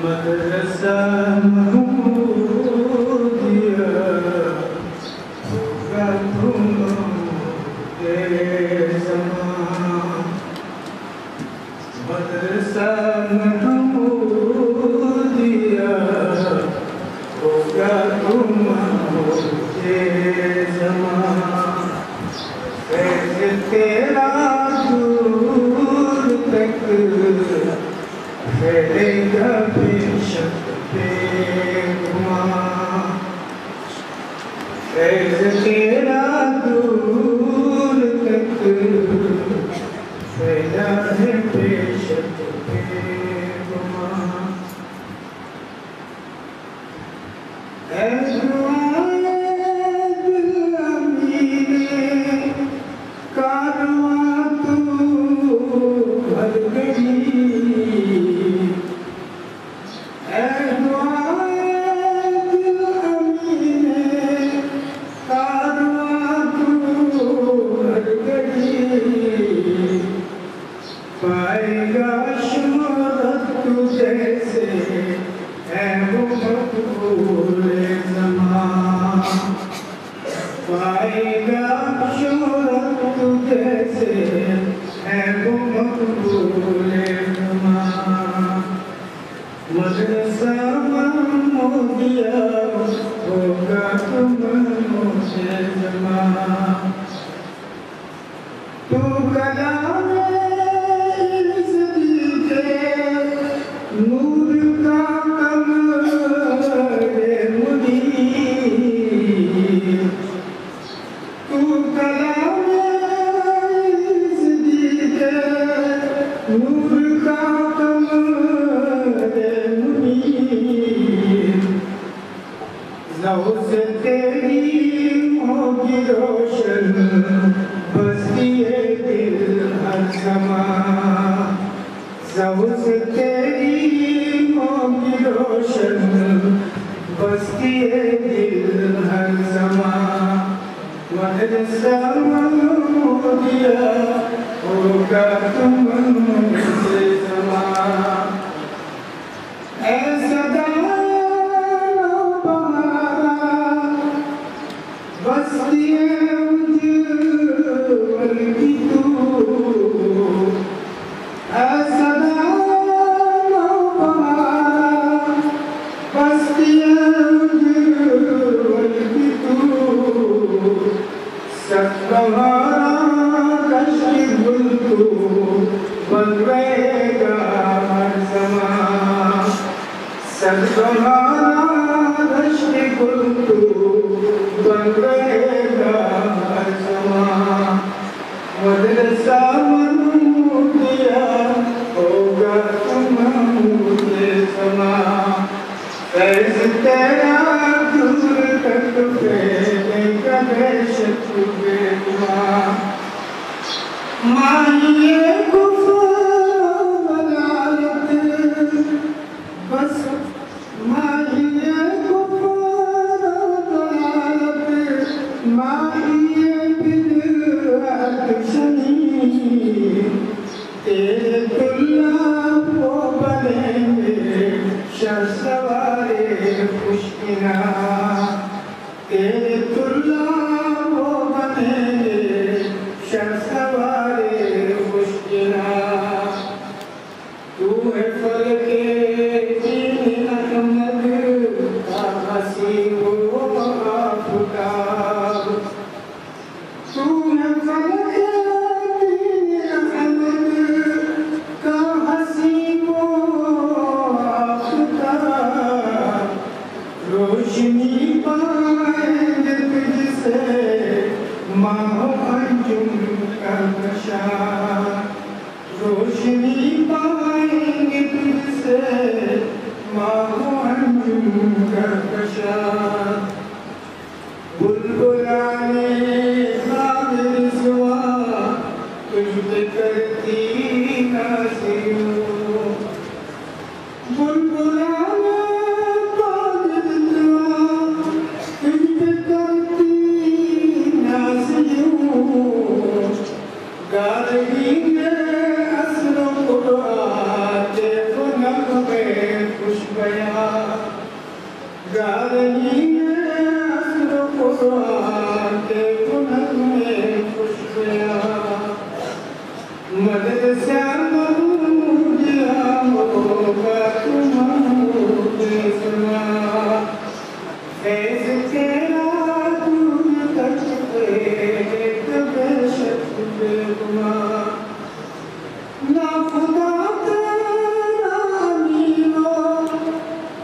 मदरसा महमूदिया होगा तुम्हारे ज़मां। मदरसा महमूदिया होगा तुम्हारे ज़मां। फैज़ तेरा दूर तक फैलेगा बेशक बेगुमां। फैज़ तेरा दूर तक फैला है बेशक बेगुमां। ऐ दुआए दिल अमीने कारवां तू भर गई। ऐ दुआए दिल अमीने कारवां तू भर गई। पाएगा शोहरत तू जैसे है वो मकबूल ज़मां। पाएगा शोहरत तू जैसे है वो मकबूल ज़मां। मदरसा महमूदिया होगा तुम्हारे ज़मां। तू कलामे नूर का कमरे मुनीर। तू कलामे नूर का कमरे मुनीर। ज़ौ से तेरी होगी रोशन बस्ती दिल हर ज़मां। ज़ौ से तेरी होगी रोशन बस्ती दिल हर ज़मां। मदरसा महमूदिया होगा तुम्हारे ज़मां। ऐ सदाए बहारा बस्ती उज्ज्वल की तू। ऐ सदाए बहारा बस्ती उज्ज्वल की तू। सतबहारा कश्ती गुल तू बनवेगा हर ज़मां। सतबहारा कश्ती गुल तू बनवेगा हर ज़मां। मदरसा महमूदिया होगा तुम्हारे ज़मां। फैज़ तेरा दूर तक फैलेगा बेशक बेगुमां। माहिए कुफ्र वलायत बस माहिए कुफ्र वलायत माहिए बिदअत शनीर। तेरे तुल्लाब वो बनेंगे शहसवारे खुशकिना। तेरे तुल्लाब वो बनेंगे शहसवारे खुशकिना। तू है फलके दीन अहमद का हसीब वो आफताब। तू है फलके दीन अहमद का हसीब वो आफताब। रोशनी पाएंगे तुझसे माहो अंजुम का नशा। रोशनी पाएंगे तुझसे माहो अंजुम का नशा। बुलबुलाने साबिर सुआ तुझ पे करती नाज़ियों। बुलबुलाने साबिर सुआ तुझ पे करती नाज़ियों। गा रही है असरों को गया गा रही है असर कुरान के गुनह में खुश गया मदद से दिया होगा तुम्हारे समा ऐसे तेरा दूर तक पे कबे शक बेगुमा ना खुदा तेरा नीलो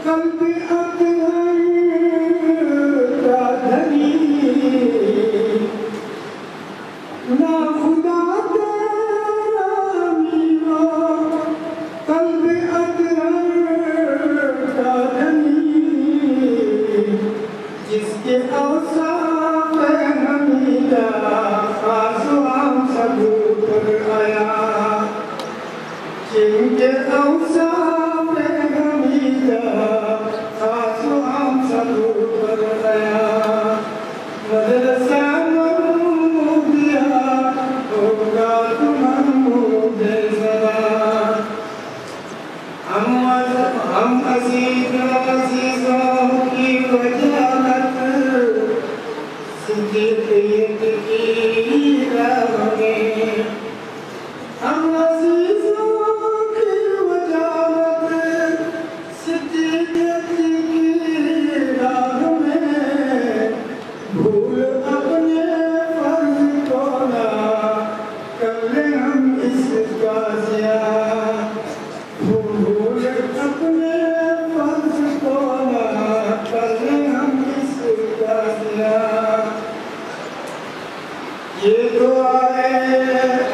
कल्बी अकबर का धनी ना खुदा तेरा नीलो कल्बी अकबर का धनी जिसके औसाफ हमीदा आसमां सबूत आया जिनके औसाफ हमीदा आसमां सबूत आया मदरसा दिया होगा तुम्हारे जवान हम अजीजों की वजाहत सिद्दीक़ियत की राह में हम अजीजों की वजाहत सिद्दीक़ियत की राह में भूल अपने फर्ज को ना कर ले हम इसका ज़िया भूल अपने फर्ज को ना कर ले हम इसका ज़िया ये दुआएं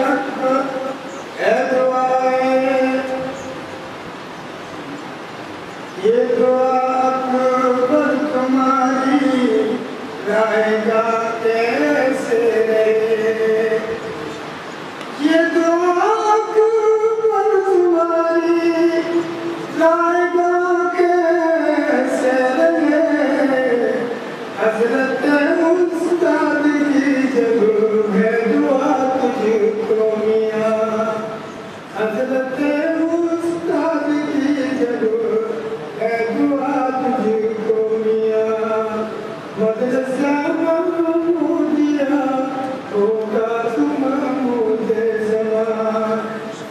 अकबर ये दुआ अकबर तुम्हारी गाएगा कैसे रे ये दुआ अकबर तुम्हारी गाएगा कैसे रे हज़रत उस्ताद की जरूर है दुआ तुझको मियाँ हज़रत उस्ताद की जरूर है दुआ तुझको मियाँ मदरसा दिया होगा तुम मुझे ज़मान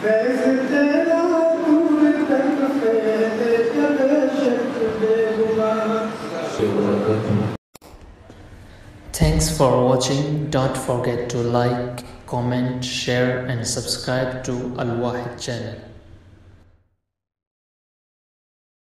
फैज़ तेरा दूर तक फैज़ कबे शक बेगुमान। Thanks for watching. Don't forget to like, comment, share and subscribe to Al Wahid channel.